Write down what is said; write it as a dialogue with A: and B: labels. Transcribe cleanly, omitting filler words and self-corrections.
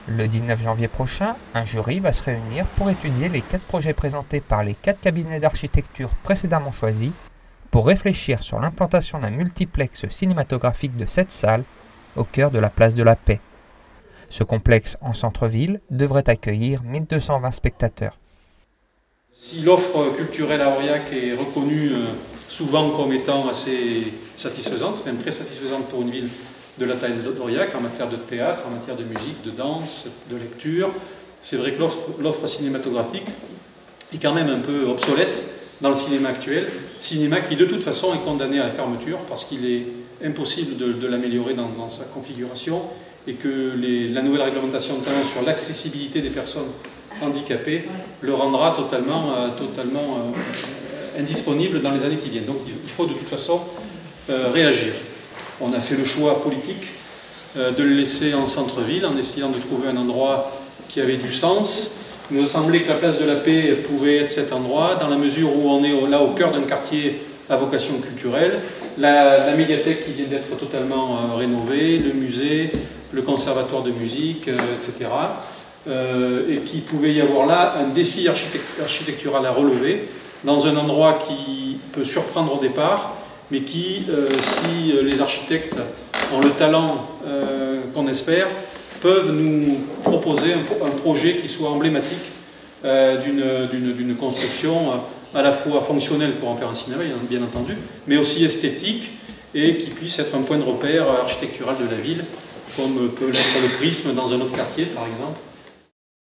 A: Le 19 janvier prochain, un jury va se réunir pour étudier les 4 projets présentés par les 4 cabinets d'architecture précédemment choisis pour réfléchir sur l'implantation d'un multiplex cinématographique de 7 salles au cœur de la place de la Paix. Ce complexe en centre-ville devrait accueillir 1220 spectateurs.
B: Si l'offre culturelle à Aurillac est reconnue souvent comme étant assez satisfaisante, même très satisfaisante pour une ville de la taille d'Aurillac, en matière de théâtre, en matière de musique, de danse, de lecture, c'est vrai que l'offre cinématographique est quand même un peu obsolète dans le cinéma actuel, cinéma qui de toute façon est condamné à la fermeture parce qu'il est impossible de l'améliorer dans sa configuration et que la nouvelle réglementation notamment sur l'accessibilité des personnes handicapées le rendra totalement indisponible dans les années qui viennent. Donc il faut de toute façon réagir. On a fait le choix politique de le laisser en centre-ville en essayant de trouver un endroit qui avait du sens. Il nous a semblé que la place de la Paix pouvait être cet endroit dans la mesure où on est là au cœur d'un quartier à vocation culturelle. La médiathèque qui vient d'être totalement rénovée, le musée, le conservatoire de musique, etc. Et qu'il pouvait y avoir là un défi architectural à relever dans un endroit qui peut surprendre au départ, mais qui, si les architectes ont le talent qu'on espère, peuvent nous proposer un projet qui soit emblématique d'une construction à la fois fonctionnelle pour en faire un cinéma, bien entendu, mais aussi esthétique et qui puisse être un point de repère architectural de la ville, comme peut l'être le Prisme dans un autre quartier, par exemple.